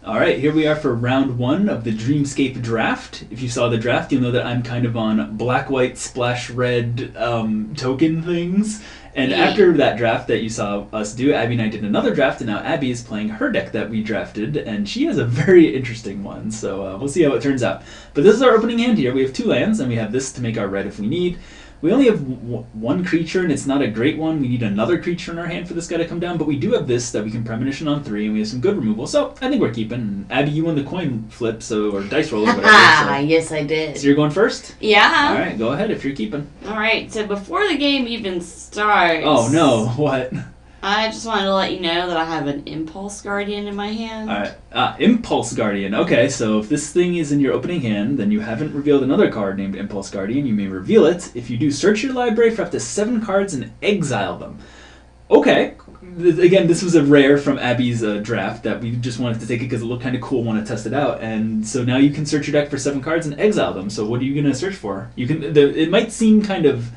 All right, here we are for round 1 of the Dreamscape draft. If you saw the draft, you'll know that I'm kind of on black, white, splash red token things. And after that draft that you saw us do, Abby and I did another draft, and now Abby is playing her deck that we drafted, and she has a very interesting one, so we'll see how it turns out. But this is our opening hand here. We have 2 lands, and we have this to make our red if we need. We only have 1 creature, and it's not a great one. We need another creature in our hand for this guy to come down, but we do have this that we can premonition on 3, and we have some good removal, so I think we're keeping. And Abby, you won the coin flip, or dice roll, or whatever. Ah, yes, I did. So you're going first? Yeah. All right, go ahead if you're keeping. All right, so before the game even starts... Oh, no. What? I just wanted to let you know that I have an Impulse Guardian in my hand. All right. Impulse Guardian. Okay, so if this thing is in your opening hand, then you haven't revealed another card named Impulse Guardian. You may reveal it. If you do, search your library for up to 7 cards and exile them. Okay. Again, this was a rare from Abby's draft that we just wanted to take it because it looked kind of cool, want to test it out. And so now you can search your deck for 7 cards and exile them. So what are you going to search for? You can. It might seem kind of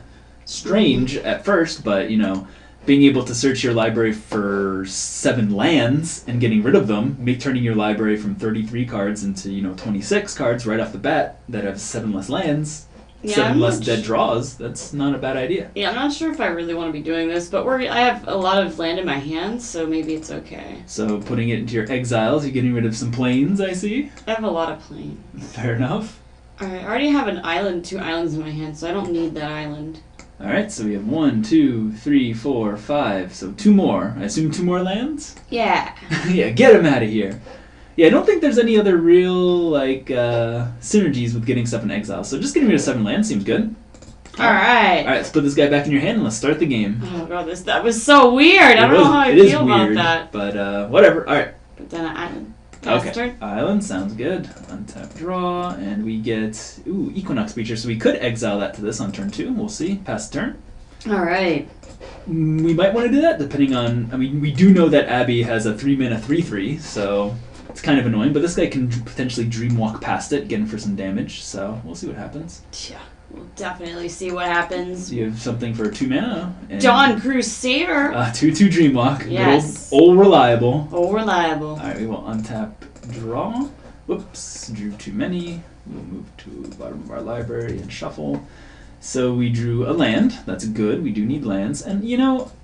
strange at first, but, you know, being able to search your library for 7 lands and getting rid of them, turning your library from 33 cards into 26 cards right off the bat that have 7 less lands, 7 less dead draws. That's not a bad idea. Yeah, I'm not sure if I really want to be doing this, but I have a lot of land in my hands, so maybe it's okay. So putting it into your exiles, you're getting rid of some planes, I see. I have a lot of planes. Fair enough. Alright, I already have an island, 2 islands in my hand, so I don't need that island. Alright, so we have 1, 2, 3, 4, 5. So 2 more. I assume 2 more lands? Yeah. Yeah, get them out of here. Yeah, I don't think there's any other real, synergies with getting stuff in exile. So just getting rid of 7 lands seems good. Alright. Alright, let's put this guy back in your hand and let's start the game. Oh god, that was so weird. I don't know how I feel about that. But, whatever. Alright. But then an island. Okay. Island, sounds good. Untap draw, and we get, Equinox Creature. So we could exile that to this on turn 2. We'll see. Pass the turn. Alright. We might want to do that depending on, we do know that Abbey has a 3-mana 3/3, so it's kind of annoying, but this guy can potentially Dreamwalk past it, getting for some damage, so we'll see what happens. Yeah, we'll definitely see what happens. You have something for 2 mana. Dawn Crusader! 2/2 Dreamwalk. Yes. Old reliable. Old reliable. Alright, we will untap draw. Whoops, drew too many. We'll move to the bottom of our library and shuffle. So we drew a land. That's good. We do need lands. And,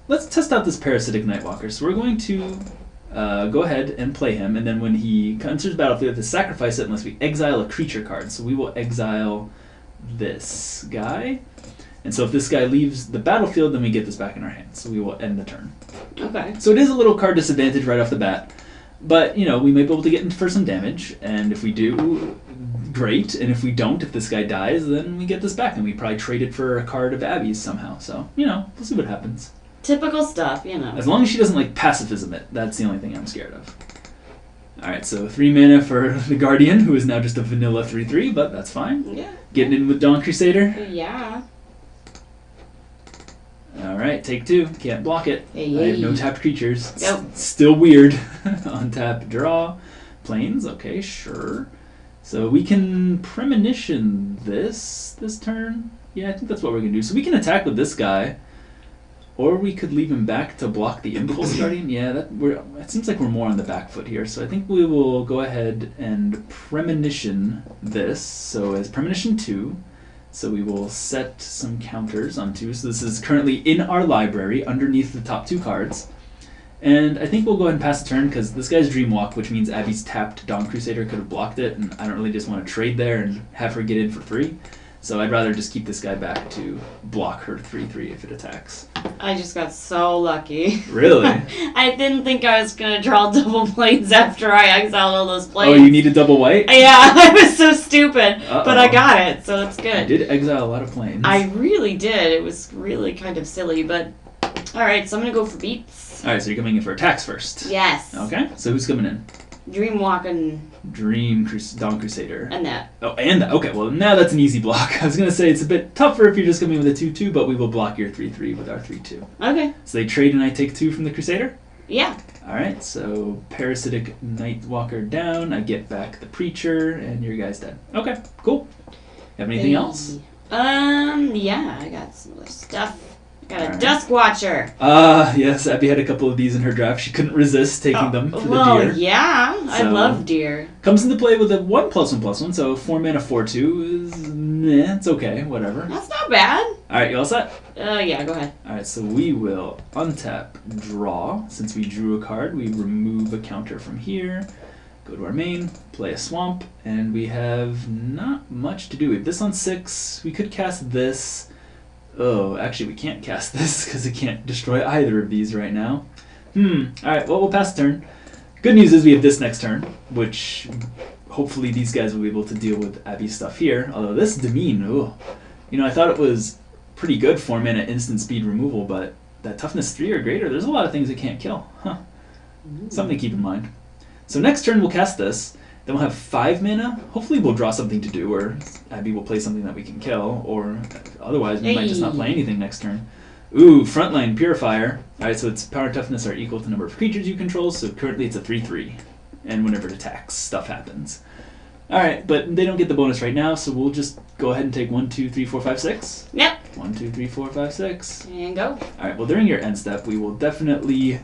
let's test out this Parasitic Nightwalker. So we're going to go ahead and play him. And then when he enters the battlefield, we have to sacrifice it unless we exile a creature card. So we will exile this guy. And so if this guy leaves the battlefield, then we get this back in our hands. So we will end the turn. Okay. So it is a little card disadvantage right off the bat. But, we may be able to get in for some damage, and if we do, great, and if we don't, if this guy dies, then we get this back, and we probably trade it for a card of Abby's somehow, so, we'll see what happens. Typical stuff, As long as she doesn't, pacifism it, that's the only thing I'm scared of. Alright, so 3 mana for the Guardian, who is now just a vanilla 3/3, but that's fine. Yeah. Getting in with Dawn Crusader? Yeah. Alright, take 2. Can't block it. Hey. I have no tapped creatures. Nope. Still weird. Untap, draw. Planes, okay, sure. So we can premonition this turn. Yeah, I think that's what we're going to do. So we can attack with this guy. Or we could leave him back to block the Impulse Guardian. Yeah, it seems like we're more on the back foot here. So I think we will go ahead and premonition this. So as premonition 2. So we will set some counters on 2. So this is currently in our library underneath the top 2 cards. And I think we'll go ahead and pass the turn because this guy's Dreamwalk, which means Abby's tapped Dawn Crusader could have blocked it, and I don't really just want to trade there and have her get in for free. So I'd rather just keep this guy back to block her 3/3 if it attacks. I just got so lucky. Really? I didn't think I was going to draw double planes after I exiled all those planes. Oh, you needed double white? Yeah, I was so stupid. Uh-oh. But I got it, so that's good. I did exile a lot of planes. I really did. It was really kind of silly, but... Alright, so I'm going to go for beats. Alright, so you're coming in for attacks first. Yes. Okay, so who's coming in? Dreamwalk and Dawn Crusader. And that. Oh, and that. Okay, well, now that's an easy block. I was going to say it's a bit tougher if you're just coming with a 2/2, but we will block your 3/3 with our 3/2. Okay. So they trade and I take 2 from the Crusader? Yeah. Alright, so Parasitic Nightwalker down, I get back the Preacher, and your guy's dead. Okay, cool. Have anything else? Yeah, I got some other stuff. Got a Alright. Dusk Watcher. Yes, Abbey had a couple of these in her draft. She couldn't resist taking them for Well, the deer. yeah. I So- love deer. Comes into play with a 1/1/1/1, so 4 mana 4/2 is meh, it's okay, whatever. That's not bad. Alright, you all set? Yeah, go ahead. Alright, so we will untap, draw. Since we drew a card, we remove a counter from here. Go to our main, play a swamp, and we have not much to do. We have this on 6. We could cast this. Oh, actually we can't cast this because it can't destroy either of these right now. Alright, well we'll pass the turn. Good news is we have this next turn, which hopefully these guys will be able to deal with Abbey's stuff here. Although this Demean, I thought it was pretty good 4 mana instant speed removal, but that toughness 3 or greater, there's a lot of things it can't kill. Something to keep in mind. So next turn we'll cast this, then we'll have 5 mana. Hopefully we'll draw something to do, or Abbey will play something that we can kill, or otherwise we might just not play anything next turn. Ooh, Frontline Purifier. Alright, so its power toughness are equal to the number of creatures you control, so currently it's a 3/3. And whenever it attacks, stuff happens. Alright, but they don't get the bonus right now, so we'll just go ahead and take 1, 2, 3, 4, 5, 6. Yep. 1, 2, 3, 4, 5, 6. And go. Alright, well during your end step, we will definitely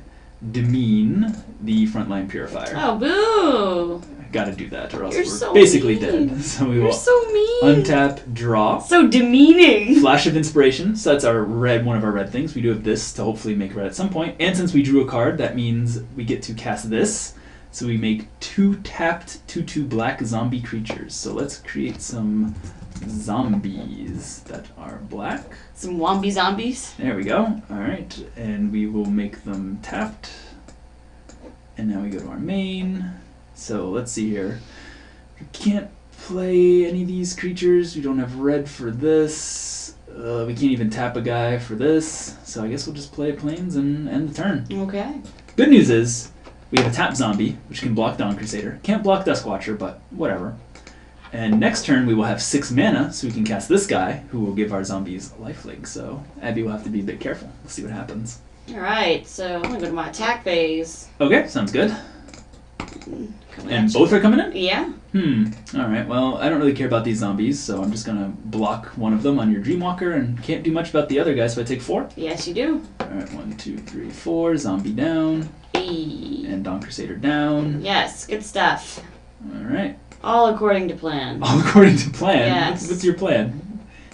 demean the Frontline Purifier. Oh, boo. Gotta do that, or else You're we're so basically mean. dead. So we You're will so mean. untap, draw. So demeaning. Flash of Inspiration, so that's our one of our red things. We do have this to hopefully make red at some point. And since we drew a card, that means we get to cast this. So we make 2 tapped 2/2 black zombie creatures. So let's create some zombies that are black. Some wombie zombies. There we go. Alright, and we will make them tapped. And now we go to our main. So let's see here. We can't play any of these creatures. We don't have red for this. We can't even tap a guy for this. So I guess we'll just play planes and end the turn. Okay. Good news is we have a tap zombie, which can block Dawn Crusader. Can't block Dusk Watcher, but whatever. And next turn we will have 6 mana, so we can cast this guy, who will give our zombies lifelink. So Abbey will have to be a bit careful. We'll see what happens. Alright, so I'm gonna go to my attack phase. Okay, sounds good. Coming And at you. both are coming in? Yeah. Alright, well, I don't really care about these zombies, so I'm just gonna block one of them on your Dreamwalker and can't do much about the other guy, so I take 4. Yes, you do. Alright, 1, 2, 3, 4. Zombie down. Hey. And Dawn Crusader down. Yes, good stuff. Alright. All according to plan. All according to plan. Yes. What's your plan?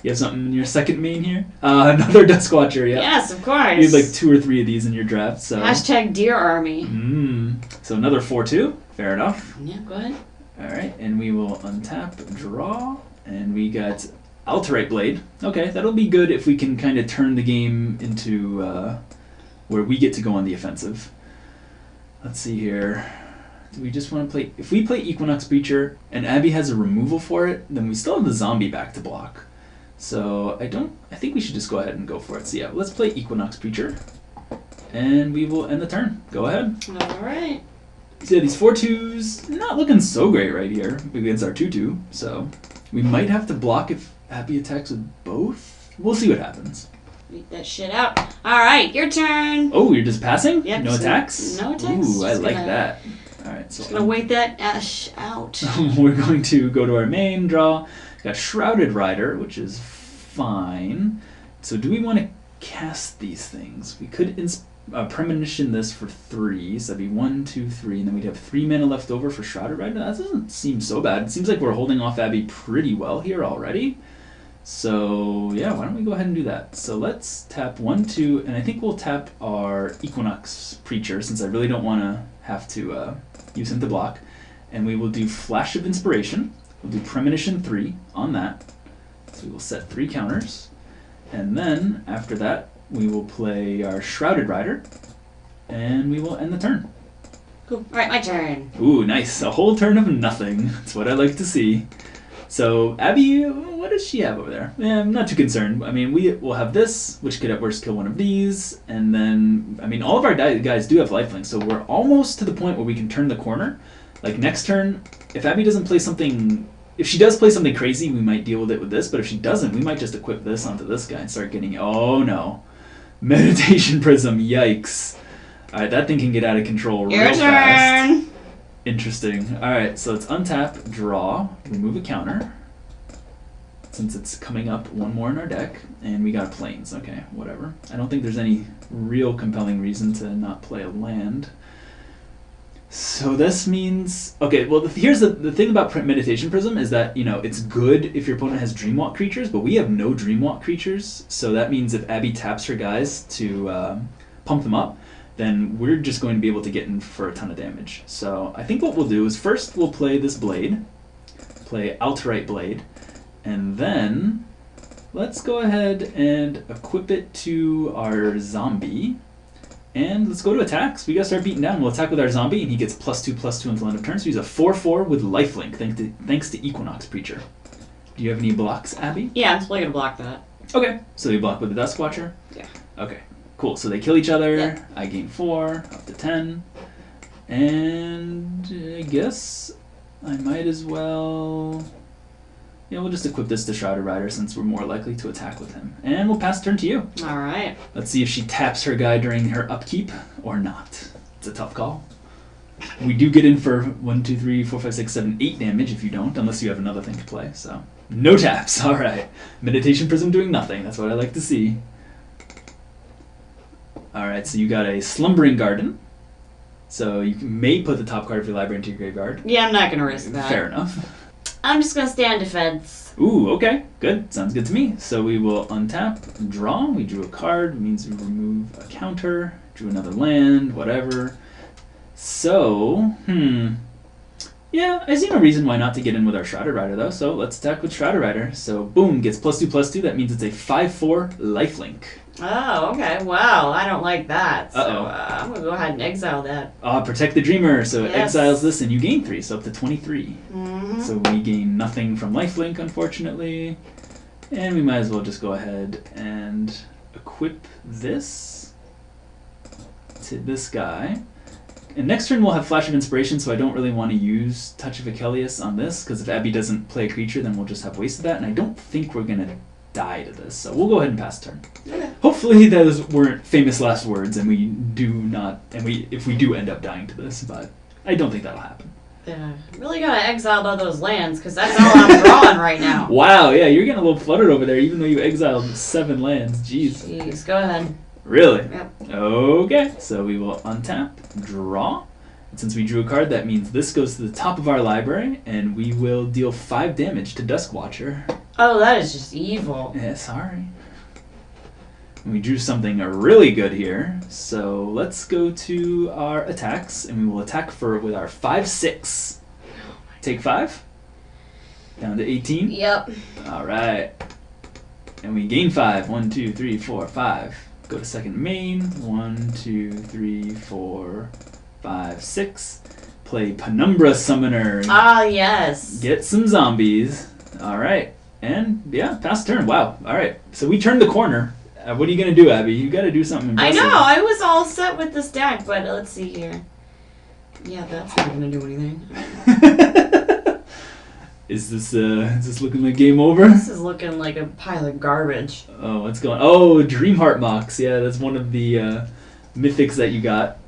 You have something in your second main here? Another Dusk Watcher, yeah. Yes, of course. You have like 2 or 3 of these in your draft, so. Hashtag Deer Army. So another 4/2. Fair enough. Yeah, go ahead. Alright, and we will untap, draw, and we got Alterite Blade. Okay, that'll be good if we can kind of turn the game into where we get to go on the offensive. Let's see here. Do we just want to play... If we play Equinox Breacher and Abbey has a removal for it, then we still have the zombie back to block. So I think we should just go ahead and go for it. So yeah, let's play Equinox Breacher. And we will end the turn. Go ahead. Alright. So yeah, these 4/2s, not looking so great right here against our 2/2. So we might have to block if Abbey attacks with both. We'll see what happens. Beat that shit out. Alright, your turn. Oh, you're just passing? Yep, No so attacks? no attacks, Ooh, I just like gonna- that. Alright, so Just gonna wait that ash out. we're going to go to our main, draw. Got Shrouded Rider, which is fine. So do we want to cast these things? We could premonition this for 3, so that'd be 1, 2, 3, and then we'd have 3 mana left over for Shrouded Rider. That doesn't seem so bad. It seems like we're holding off Abbey pretty well here already. So yeah, why don't we go ahead and do that? So let's tap 1, 2, and I think we'll tap our Equinox Preacher since I really don't want to have to use him to block. And we will do Flash of Inspiration. We'll do Premonition 3 on that. So we will set 3 counters. And then after that, we will play our Shrouded Rider. And we will end the turn. Cool. Alright, my turn. Ooh, nice. A whole turn of nothing. That's what I like to see. So, Abbey, what does she have over there? I'm not too concerned. I mean, we will have this, which could at worst kill one of these. And then, I mean, all of our guys do have lifelink, so we're almost to the point where we can turn the corner. Like, next turn, if Abbey doesn't play something... If she does play something crazy, we might deal with it with this. But if she doesn't, we might just equip this onto this guy and start getting... Oh, no. Meditation Prism, yikes. Alright, that thing can get out of control real Your fast. turn. Interesting. Alright, so let's untap, draw, remove a counter. Let's since it's coming up one more in our deck, and we got plains. Okay, whatever. I don't think there's any real compelling reason to not play a land. So this means, okay, well here's the thing about Meditation Prism is that, you know, it's good if your opponent has Dreamwalk creatures, but we have no Dreamwalk creatures, so that means if Abbey taps her guys to pump them up, then we're just going to be able to get in for a ton of damage. So I think what we'll do is first we'll play this blade, play Outright Blade, and then let's go ahead and equip it to our zombie. And let's go to attacks. We gotta start beating down. We'll attack with our zombie, and he gets +2/+2 until end of turn. So he's a 4/4 with lifelink, thanks to Equinox Preacher. Do you have any blocks, Abbey? Yeah, I'm totally gonna block that. Okay. So you block with the Dusk Watcher? Yeah. Okay. Cool. So they kill each other. Yeah. I gain 4, up to 10. And I guess I might as well... Yeah, we'll just equip this to Shrouded Rider since we're more likely to attack with him. And we'll pass turn to you. All right. Let's see if she taps her guy during her upkeep or not. It's a tough call. We do get in for 1, 2, 3, 4, 5, 6, 7, 8 damage if you don't, unless you have another thing to play. So no taps. All right. Meditation Prism doing nothing. That's what I like to see. All right. So you got a Slumbering Garden. So you may put the top card of your library into your graveyard. Yeah, I'm not gonna risk that. Fair enough. I'm just gonna stay on defense. Ooh, okay, good. Sounds good to me. So we will untap, draw. We drew a card, means we remove a counter, drew another land, whatever. So, yeah, I see no reason why not to get in with our Shrouded Rider, though. So let's attack with Shrouded Rider. So, boom, gets +2/+2. That means it's a 5/4 lifelink. Oh, okay. Well, I don't like that. So Uh-oh. I'm gonna go ahead and exile that. Protect the Dreamer. So it Yes. exiles this, and you gain 3, so up to 23. Mm-hmm. So we gain nothing from lifelink, unfortunately. And we might as well just go ahead and equip this to this guy. And next turn we'll have Flash of Inspiration, so I don't really want to use Touch of Achilles on this, because if Abbey doesn't play a creature, then we'll just have wasted that, and I don't think we're going to die to this. So we'll go ahead and pass turn. Okay. Hopefully those weren't famous last words, and we do not, if we do end up dying to this, but I don't think that'll happen. Yeah, really gotta exile all those lands, because that's all I'm drawing right now. Wow, yeah, you're getting a little flooded over there, even though you exiled 7 lands. Jeez. Jeez, go ahead. Really? Yep. Okay, so we will untap, draw. And since we drew a card, that means this goes to the top of our library, and we will deal 5 damage to Dusk Watcher. Oh, that is just evil. Yeah, sorry. And we drew something really good here, so let's go to our attacks, and we will attack with our 5/6. Take 5. Down to 18. Yep. All right. And we gain 5. 1, 2, 3, 4, 5. Go to second main. 1, 2, 3, 4, 5, 6. Play Penumbra Summoner. Ah, yes. Get some zombies. All right. And yeah, pass turn. Wow. All right. So we turned the corner. What are you gonna do, Abbey? You got to do something impressive. I know. I was all set with this deck, but let's see here. Yeah, that's not gonna do anything. Is this looking like game over? This is looking like a pile of garbage. Oh, what's going? Oh, Dreamheart Mox. Yeah, that's one of the mythics that you got.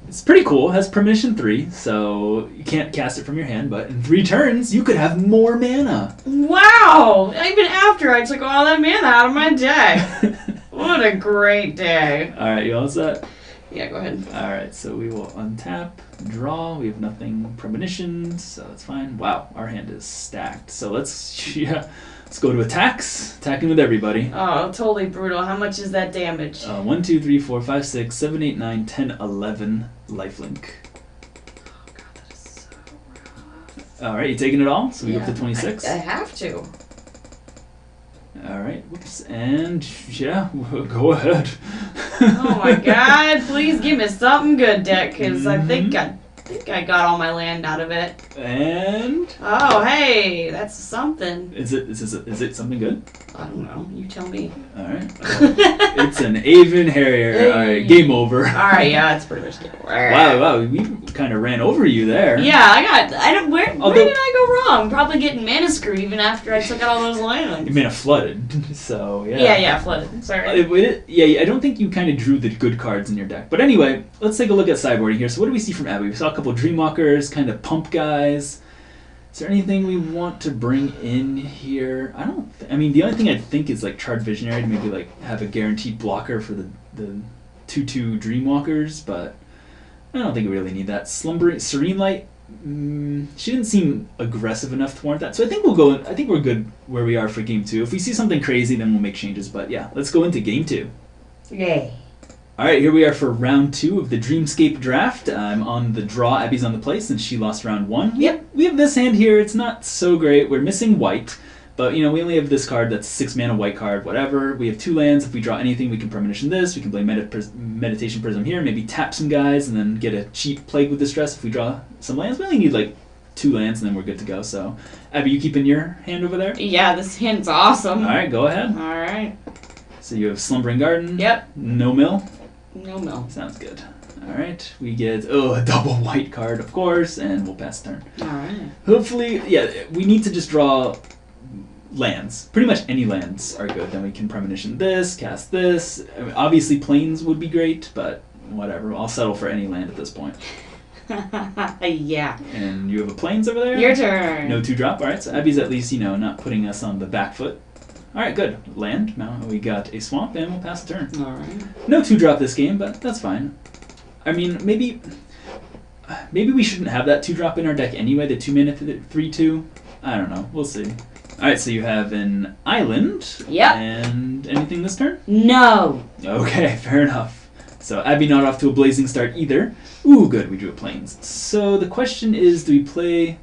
It's pretty cool. It has Permission 3, so you can't cast it from your hand, but in 3 turns, you could have more mana. Wow! Even after I took all that mana out of my deck. What a great day. Alright, you all set? Yeah, go ahead. Alright, so we will untap, draw. We have nothing premonition, so that's fine. Wow, our hand is stacked. So let's go to attacks. Attacking with everybody. Oh, totally brutal. How much is that damage? 1, 2, 3, 4, 5, 6, 7, 8, 9, 10, 11 lifelink. Oh god, that is so rough. Alright, you taking it all? So we go up to 26. I have to. Alright, whoops, and yeah, go ahead. Oh my god, please give me something good, deck, because I think I got all my land out of it. And Oh, hey, that's something. is it something good? I don't know. You tell me. Alright. It's an Avon Harrier. Alright, game over. Alright, yeah, it's pretty much game over. Wow, we kind of ran over you there. Yeah, where did I go wrong? Probably getting mana screwed even after I took out all those lands. You mana flooded, so yeah. Yeah, flooded. Sorry. I don't think you kind of drew the good cards in your deck. But anyway, let's take a look at sideboarding here. So what do we see from Abbey? We saw a couple Dreamwalkers, kind of pump guys. Is there anything we want to bring in here? I don't. I mean, the only thing I think is like Charred Visionary to maybe like have a guaranteed blocker for the 2/2 Dreamwalkers, but I don't think we really need that. Slumbering Serene Light. She didn't seem aggressive enough to warrant that, so I think we'll go. I think we're good where we are for game 2. If we see something crazy, then we'll make changes. But yeah, let's go into game 2. Yay. All right, here we are for round 2 of the Dreamscape draft. I'm on the draw. Abby's on the play since she lost round 1. Yep. We have this hand here. It's not so great. We're missing white, but we only have this card that's 6 mana white card, whatever. We have 2 lands. If we draw anything, we can Premonition this. We can play Meditation Prism here, maybe tap some guys, and then get a cheap Plague with Distress. If we draw some lands, we only need like 2 lands, and then we're good to go. So, Abby, you keeping your hand over there? Yeah, this hand's awesome. All right, go ahead. All right. So you have Slumbering Garden. Yep. No mill. No mill. Sounds good. All right, we get a double white card, of course, and we'll pass turn. All right. Hopefully, yeah, we need to just draw lands. Pretty much any lands are good. Then we can Premonition this, cast this. I mean, obviously, Plains would be great, but whatever. I'll settle for any land at this point. Yeah. And you have a Plains over there? Your turn. No 2-drop. All right, so Abby's at least, not putting us on the back foot. All right, good. Land. Now we got a swamp, and we'll pass the turn. All right. No 2-drop this game, but that's fine. I mean, maybe we shouldn't have that 2-drop in our deck anyway, the 2-mana 3/2. I don't know. We'll see. All right, so you have an island. Yep. And anything this turn? No. Okay, fair enough. So Abby not off to a blazing start either. Ooh, good. We drew a Plains. So the question is, do we play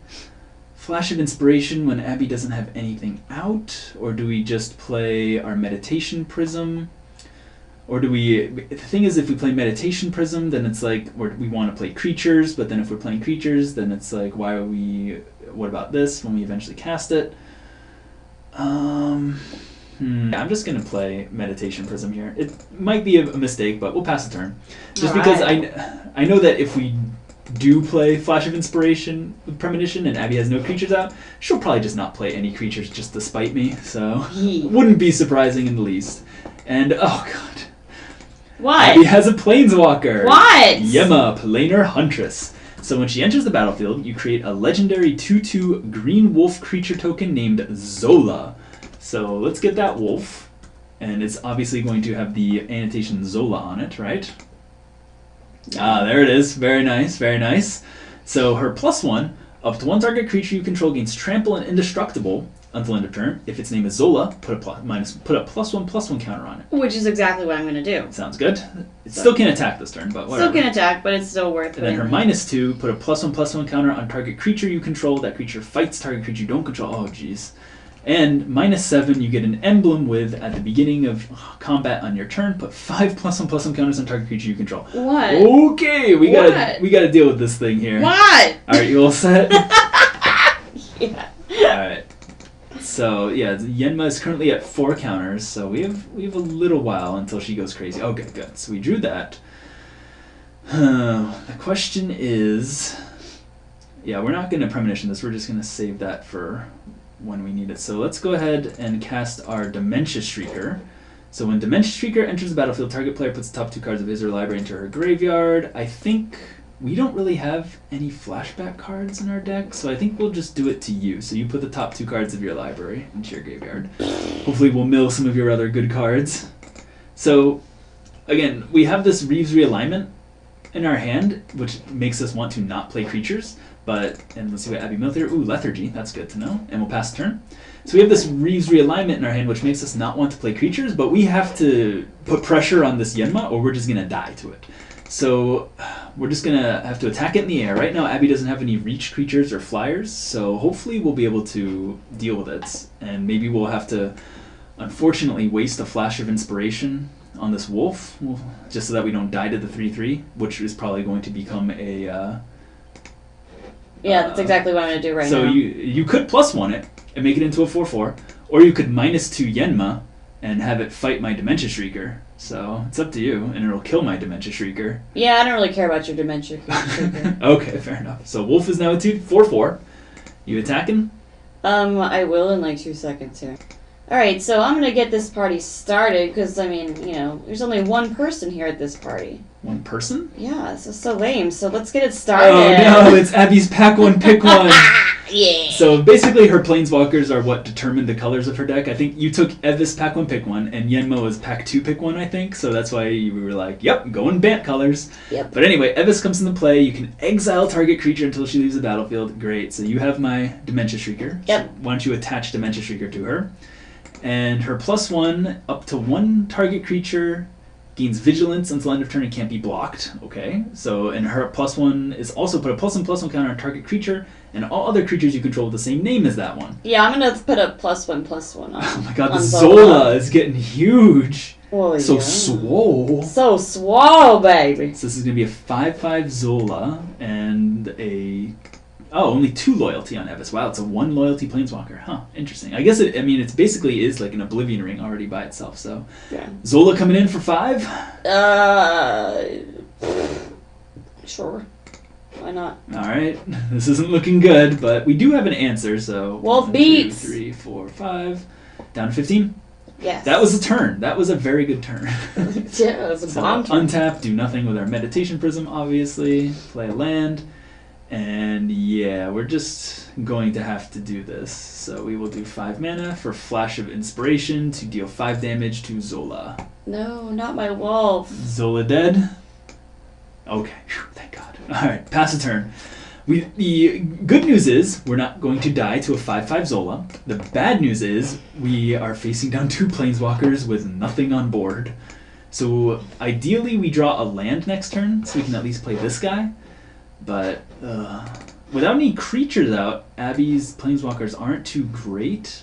Flash of Inspiration when Abbey doesn't have anything out, or do we just play our Meditation Prism? Or do we... The thing is, if we play Meditation Prism, then it's like we want to play creatures, but then if we're playing creatures, then it's like, why are we... What about this when we eventually cast it? I'm just going to play Meditation Prism here. It might be a mistake, but we'll pass the turn. Just because I know that if we do play Flash of Inspiration with Premonition and Abbey has no creatures out, she'll probably just not play any creatures just to spite me, so wouldn't be surprising in the least. And, oh god. What? Abbey has a Planeswalker. What? Yemma, Planar Huntress. So when she enters the battlefield, you create a legendary 2/2 green wolf creature token named Zola. So let's get that wolf. And it's obviously going to have the annotation Zola on it, right? Ah, there it is. Very nice, very nice. So her +1, up to 1 target creature you control gains trample and indestructible until end of turn. If its name is Zola, put a +1/+1 counter on it. Which is exactly what I'm going to do. Sounds good. It still can attack this turn, but whatever. Still can attack, but it's still worth it. And then her -2, put a +1/+1 counter on target creature you control. That creature fights target creature you don't control. Oh, jeez. And -7, you get an emblem with, at the beginning of combat on your turn, put 5 +1/+1 counters on target creature you control. What? Okay, we gotta deal with this thing here. What? Alright, you all set? Yeah. Alright. So yeah, Yenma is currently at 4 counters, so we have a little while until she goes crazy. Okay, good. So we drew that. The question is, yeah, we're not gonna Premonition this, we're just gonna save that for when we need it. So let's go ahead and cast our Dementia Shrieker. So when Dementia Shrieker enters the battlefield, target player puts the top 2 cards of his or library into her graveyard. I think we don't really have any flashback cards in our deck, so I think we'll just do it to you. So you put the top 2 cards of your library into your graveyard. Hopefully we'll mill some of your other good cards. So again, we have this Reeves Realignment in our hand, which makes us want to not play creatures. And let's see what Abbey milled here. Ooh, Lethargy. That's good to know. And we'll pass the turn. So we have this Reeves Realignment in our hand, which makes us not want to play creatures, but we have to put pressure on this Yenma, or we're just going to die to it. So we're just going to have to attack it in the air. Right now, Abbey doesn't have any reach creatures or flyers, so hopefully we'll be able to deal with it. And maybe we'll have to, unfortunately, waste a Flash of Inspiration on this wolf, just so that we don't die to the 3/3, which is probably going to become a... Yeah, that's exactly what I'm going to do right now. So you could +1 it and make it into a 4/4, or you could -2 Yenma and have it fight my Dementia Shrieker. So it's up to you, and it'll kill my Dementia Shrieker. Yeah, I don't really care about your Dementia Shrieker. Okay, fair enough. So wolf is now a 4/4. You attacking? I will in like 2 seconds here. Alright, so I'm going to get this party started, because, I mean, there's only one person here at this party. One person? Yeah, this is so lame, so let's get it started. Oh no, it's Abby's pack one, pick one. Yeah. So basically, her planeswalkers are what determined the colors of her deck. I think you took Evis pack 1 pick 1, and Yenma was pack 2 pick 1, I think. So that's why you were like, yep, going Bant colors. Yep. But anyway, Evis comes into play. You can exile target creature until she leaves the battlefield. Great. So you have my Dementia Shrieker. Yep. So why don't you attach Dementia Shrieker to her? And her +1 up to 1 target creature gains vigilance until end of turn and can't be blocked. Okay. So, and her +1 is also put a +1/+1 counter on target creature and all other creatures you control with the same name as that one. Yeah, I'm gonna put a +1/+1 on. Oh my god, the on Zola is getting huge. Oh, So yeah. swole. So swole, baby. So this is going to be a 5/5 Zola and a... Oh, only 2 loyalty on Evis. Wow, it's a 1 loyalty planeswalker. Huh, interesting. I guess it basically is like an Oblivion Ring already by itself, so... Yeah. Zola coming in for 5? Sure. Why not? Alright, this isn't looking good, but we do have an answer, so... Wolf 1, beats. 2, 3, 4, 5... Down to 15? Yes. That was a turn. That was a very good turn. Yeah, it was a So bomb turn. untap, do nothing with our Meditation Prism, obviously. Play a land. And yeah, we're just going to have to do this. So we will do 5 mana for Flash of Inspiration to deal 5 damage to Zola. No, not my wolf. Zola dead. Okay, whew, thank God. Alright, pass a turn. The good news is we're not going to die to a 5/5 Zola. The bad news is we are facing down 2 planeswalkers with nothing on board. So ideally we draw a land next turn so we can at least play this guy. But without any creatures out, Abbey's planeswalkers aren't too great.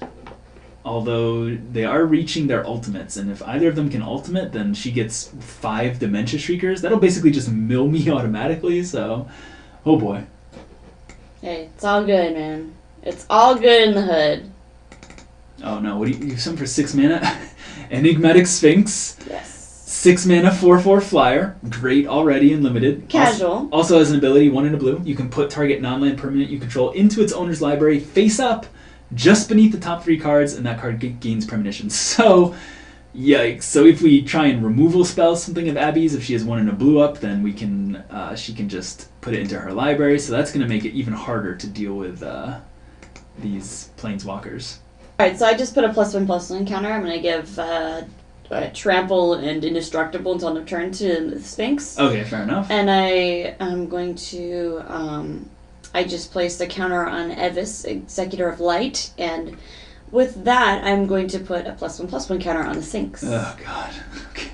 Although they are reaching their ultimates, and if either of them can ultimate, then she gets 5 Dementia Shriekers. That'll basically just mill me automatically, so... Oh boy. Hey, it's all good, man. It's all good in the hood. Oh no, what do you have something for 6 mana? Enigmatic Sphinx. Yes. 6 mana, 4/4 flyer. Great already and limited. Casual. Also has an ability, 1 in a blue. You can put target non-land permanent you control into its owner's library face up just beneath the top 3 cards, and that card gains premonition. So, yikes. So if we try and removal spell something of Abbey's, if she has 1 in a blue up, then we can she can just put it into her library. So that's going to make it even harder to deal with these planeswalkers. Alright, so I just put a +1/+1 counter. I'm going to give trample and indestructible until end of turn to the Sphinx. Okay, fair enough. And I am going to... I just placed a counter on Evis, Executor of Light, and with that, I'm going to put a +1/+1 counter on the Sphinx. Oh, God. Okay.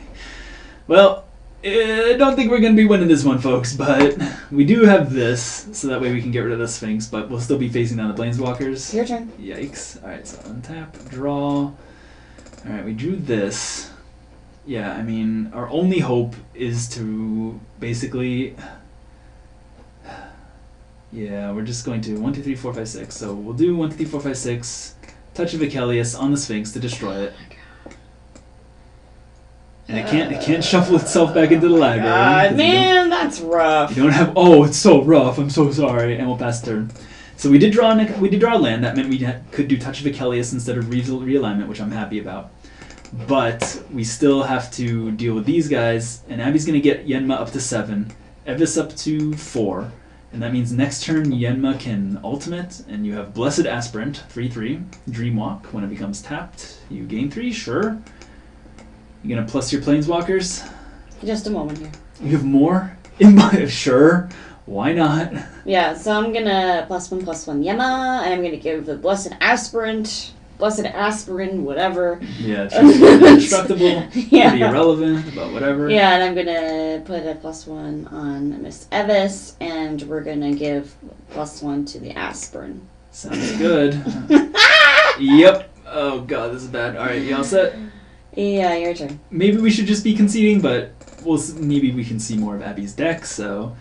Well, I don't think we're going to be winning this one, folks, but we do have this, so that way we can get rid of the Sphinx, but we'll still be facing down the Planeswalkers. Your turn. Yikes. Alright, so untap, draw. Alright, we drew this. Yeah, I mean, our only hope is to basically... Yeah, we're just going to 1, 2, 3, 4, 5, 6. So we'll do 1, 2, 3, 4, 5, 6. Touch of Achilles on the Sphinx to destroy it. And it can't shuffle itself back into the library. God, man, that's rough. You don't have... Oh, it's so rough. I'm so sorry. And we'll pass turn. So we did draw a land. That meant we could do Touch of Achilles instead of realignment, which I'm happy about. But we still have to deal with these guys. And Abby's going to get Yenma up to 7. Evis up to 4. And that means next turn Yenma can ultimate, and you have Blessed Aspirant, 3/3, Dreamwalk. When it becomes tapped, you gain 3, sure. You gonna plus your Planeswalkers? Just a moment here. You have more? Sure. Why not? Yeah, so I'm gonna +1/+1 Yema, and I'm gonna give the Blessed Aspirin, whatever. Yeah, it's indestructible, Yeah. pretty irrelevant, but whatever. Yeah, and I'm gonna put a +1 on Miss Evis, and we're gonna give +1 to the Aspirin. Sounds good. Yep. Oh god, this is bad. Alright, you all set? Yeah, your turn. Maybe we should just be conceding, but maybe we can see more of Abby's deck, so...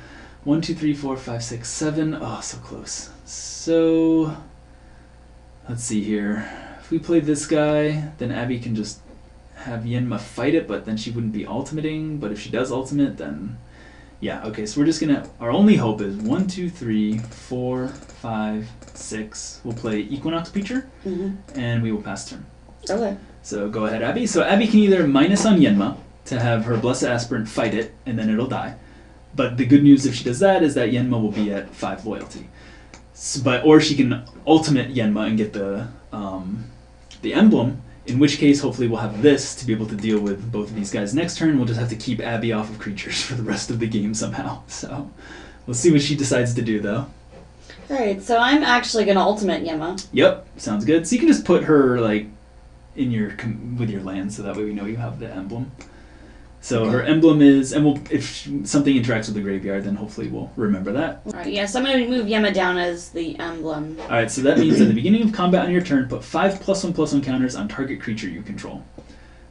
1, 2, 3, 4, 5, 6, 7. Oh, so close. So... Let's see here. If we play this guy, then Abbey can just have Yenma fight it, but then she wouldn't be ultimating. But if she does ultimate, then... Yeah, okay, so we're just gonna... Our only hope is 1, 2, 3, 4, 5, 6. We'll play Equinox Preacher, and we will pass turn. Okay. So go ahead, Abbey. So Abbey can either minus on Yenma to have her Blessed Aspirant fight it, and then it'll die. But the good news if she does that is that Yenma will be at 5 loyalty. Or she can ultimate Yenma and get the emblem. In which case, hopefully, we'll have this to be able to deal with both of these guys next turn. We'll just have to keep Abbey off of creatures for the rest of the game somehow. So we'll see what she decides to do, though. Alright, so I'm actually going to ultimate Yenma. Yep, sounds good. So you can just put her like in your with your land, so that way we know you have the emblem. So her emblem is, and if something interacts with the graveyard, then hopefully we'll remember that. Alright, yeah, so I'm going to move Yenma down as the emblem. Alright, so that means at the beginning of combat on your turn, put 5 +1/+1 counters on target creature you control.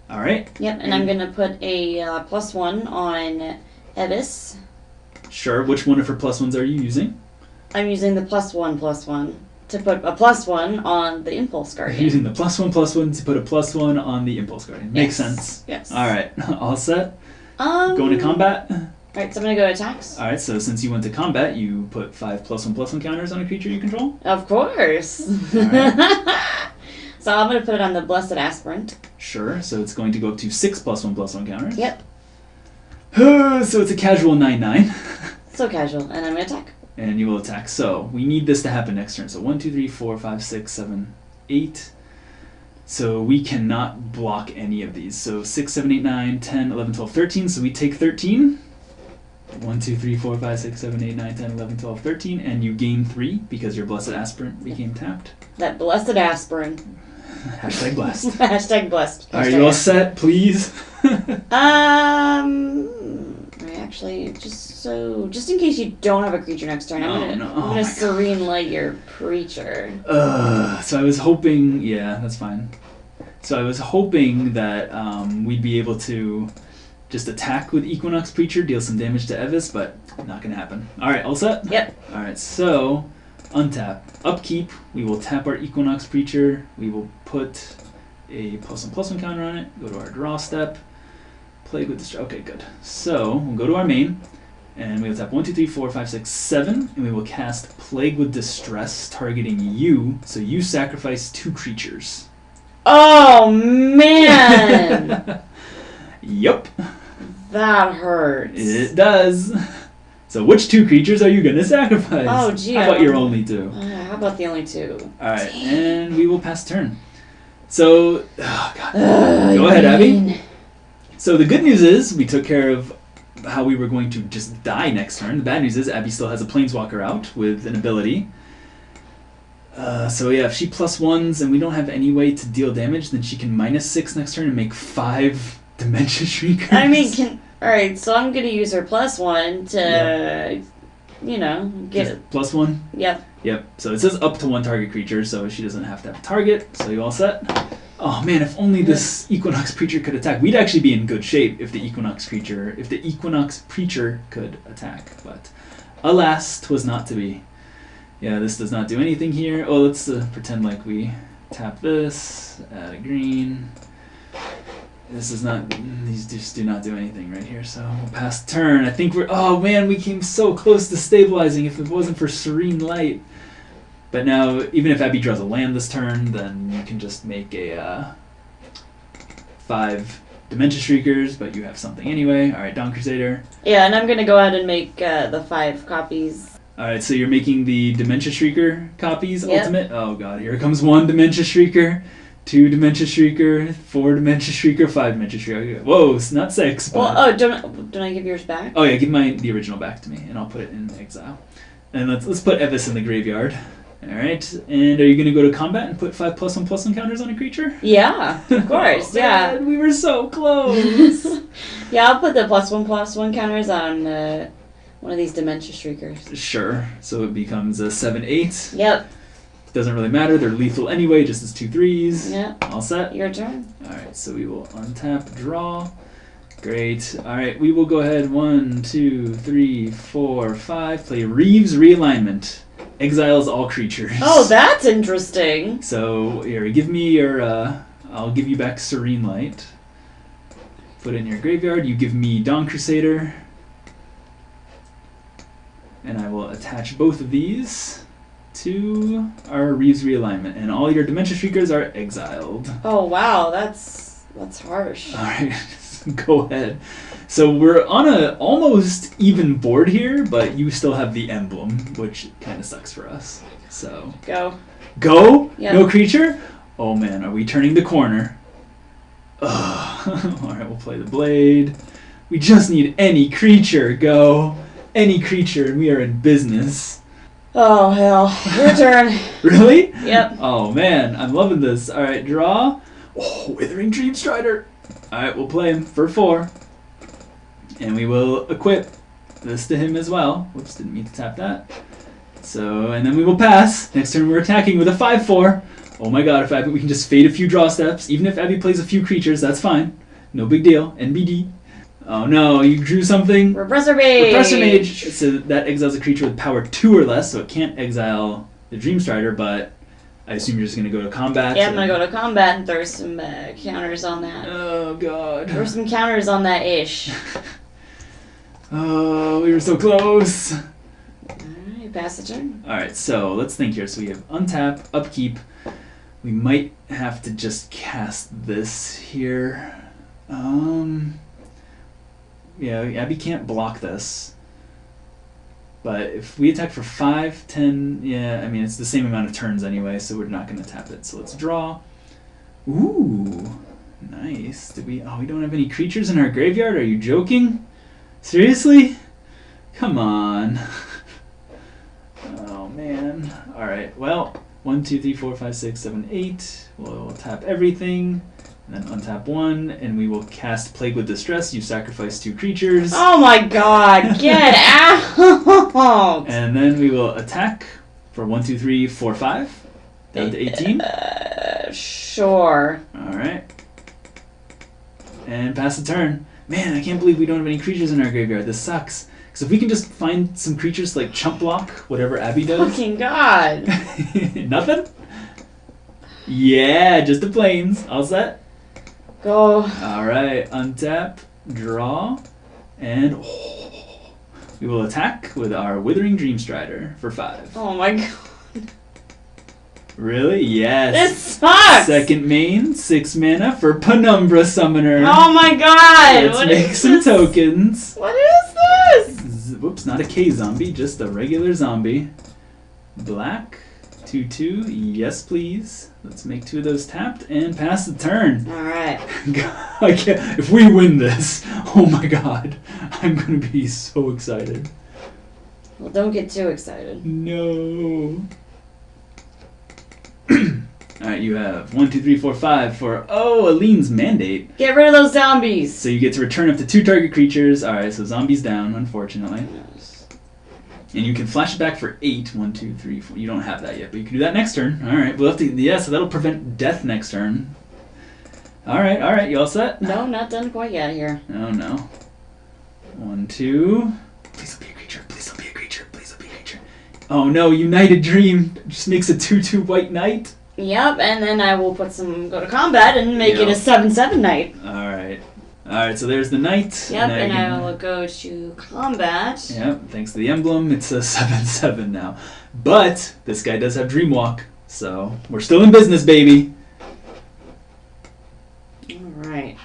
Alright? Yep, and I'm going to put a +1 on Abbey. Sure, which one of her +1s are you using? I'm using the +1/+1 to put a +1 on the Impulse Guardian. Using the +1/+1 to put a +1 on the Impulse Guardian. Makes sense. Yes. Alright, all set? Going to combat? Alright, so I'm going to go to attacks. Alright, so since you went to combat, you put 5 +1/+1 counters on a creature you control? Of course. Alright. So I'm going to put it on the Blessed Aspirant. Sure, so it's going to go up to 6 +1/+1 counters. Yep. So it's a casual 9/9. So casual, and I'm going to attack. And you will attack. So we need this to happen next turn. So 1, 2, 3, 4, 5, 6, 7, 8. So we cannot block any of these. So 6, 7, 8, 9, 10, 11, 12, 13. So we take 13. 1, 2, 3, 4, 5, 6, 7, 8, 9, 10, 11, 12, 13. And you gain 3 because your Blessed Aspirant became tapped. That Blessed Aspirant. Hashtag blessed. Hashtag blessed. Are you all set, please? Actually, just in case you don't have a creature next turn, I'm gonna Serene Light your creature. So I was hoping, yeah, that's fine. So I was hoping that we'd be able to just attack with Equinox Preacher, deal some damage to Abbey, but not gonna happen. Alright, all set? Yep. Alright, so untap. Upkeep, we will tap our Equinox Preacher, we will put a +1/+1 counter on it, go to our draw step, Plague with Distress. Okay, good. So we'll go to our main, and we will tap 1, 2, 3, 4, 5, 6, 7, and we will cast Plague with Distress, targeting you. So you sacrifice 2 creatures. Oh man! Yup. That hurts. It does. So which 2 creatures are you gonna sacrifice? Oh gee. How about your only 2? How about the only 2? All right, and we will pass turn. So, oh god. Go ahead, Abbey. So the good news is we took care of how we were going to just die next turn. The bad news is Abbey still has a Planeswalker out with an ability. So yeah, if she +1s and we don't have any way to deal damage, then she can -6 next turn and make 5 Dementia Shriekers. I mean, alright, so I'm going to use her +1 to, get it. +1? Yep. Yep. So it says up to 1 target creature, so she doesn't have to have a target. So you all set? Oh man, if only this Equinox Preacher could attack. We'd actually be in good shape if the Equinox Preacher could attack. But alas, 'twas not to be. Yeah, this does not do anything here. Oh, let's pretend like we tap this, add a green. This is not, these just do not do anything right here, so we'll pass turn. I think oh man, we came so close to stabilizing if it wasn't for Serene Light. But now, even if Abbey draws a land this turn, then you can just make a 5 Dementia Shriekers, but you have something anyway. Alright, Dawn Crusader. Yeah, and I'm going to go ahead and make the 5 copies. Alright, so you're making the Dementia Shrieker copies, yep. Ultimate? Oh god, here comes 1 Dementia Shrieker, 2 Dementia Shrieker, 4 Dementia Shrieker, 5 Dementia Shrieker. Whoa, it's not 6. But... Well, don't I give yours back? Oh yeah, give the original back to me, and I'll put it in exile. And let's put Abbey in the graveyard. Alright, and are you going to go to combat and put 5 +1/+1 counters on a creature? Yeah, of course, oh, yeah. Man, we were so close! Yeah, I'll put the +1/+1 counters on one of these Dementia Shriekers. Sure, so it becomes a 7/8. Yep. Doesn't really matter, they're lethal anyway, just as 2 3s. Yep. All set? Your turn. Alright, so we will untap, draw. Great. Alright, we will go ahead 1, 2, 3, 4, 5. Play Reeves Realignment. Exiles all creatures. Oh, that's interesting. So, here, give me your, I'll give you back Serene Light. Put it in your graveyard. You give me Dawn Crusader. And I will attach both of these to our Reeves Realignment. And all your Dementia Shriekers are exiled. Oh, wow, that's harsh. Alright. Go ahead. So we're on a almost even board here, but you still have the emblem, which kind of sucks for us. So Go. Go? Yep. No creature? Oh man, are we turning the corner? Ugh. Alright, we'll play the blade. We just need any creature. Go. Any creature, and we are in business. Oh, hell. Your turn. Really? Yep. Oh man, I'm loving this. Alright, draw. Oh, Withering Dreamstrider. Alright, we'll play him for 4. And we will equip this to him as well. Whoops, didn't mean to tap that. So, and then we will pass. Next turn we're attacking with a 5/4. Oh my god, if Abbey, we can just fade a few draw steps. Even if Abbey plays a few creatures, that's fine. No big deal. NBD. Oh no, you drew something. Repressor Mage. Repressor Mage. So that exiles a creature with power 2 or less, so it can't exile the Dreamstrider, but I assume you're just going to go to combat. Yeah, I'm going to go to combat and throw some counters on that. Oh god. Throw some counters on that ish. Oh, we were so close. Alright, pass the turn. Alright, so let's think here. So we have untap, upkeep. We might have to just cast this here. Yeah, Abbey can't block this. But if we attack for 5, 10, yeah, I mean, it's the same amount of turns anyway, so we're not going to tap it. So let's draw. Ooh, nice. We don't have any creatures in our graveyard? Are you joking? Seriously? Come on. Oh, man. Alright, well, 1, 2, 3, 4, 5, 6, 7, 8. We'll tap everything. And then untap 1, and we will cast Plague with Distress. You sacrifice 2 creatures. Oh my god, get out! And then we will attack for 1, 2, 3, 4, 5. Down to 18. Sure. Alright. And pass the turn. Man, I can't believe we don't have any creatures in our graveyard. This sucks. Because if we can just find some creatures like Chump Block, whatever Abbey does. Fucking god. Nothing? Yeah, just the plains. All set? Go. Alright, untap, draw, and we will attack with our Withering Dreamstrider for 5. Oh my god. Really? Yes. This sucks! Second main, 6 mana for Penumbra Summoner. Oh my god! Let's What make is some this? tokens. What is this? Whoops, not a K-zombie, just a regular zombie. Black, 2/2, yes please. Let's make 2 of those tapped and pass the turn. Alright. I can't, if we win this, oh my god, I'm gonna be so excited. Well, don't get too excited. No. Alright, you have 1, 2, 3, 4, 5 for, Aline's Mandate. Get rid of those zombies! So you get to return up to 2 target creatures. Alright, so zombies down, unfortunately. And you can flash it back for 8. 1, 2, 3, 4. You don't have that yet, but you can do that next turn. Alright, we'll have to, yeah, so that'll prevent death next turn. Alright, you all set? No, not done quite yet here. Oh no. 1, 2. Please don't be a creature, please don't be a creature, please don't be a creature. Oh no, United Dream just makes a 2/2 white knight. Yep, and then I will put go to combat and make it a 7/7 knight. Alright, so there's the knight. Yep, and I will go to combat. Yep, thanks to the emblem, it's a 7/7 now. But this guy does have Dreamwalk, so we're still in business, baby. Alright.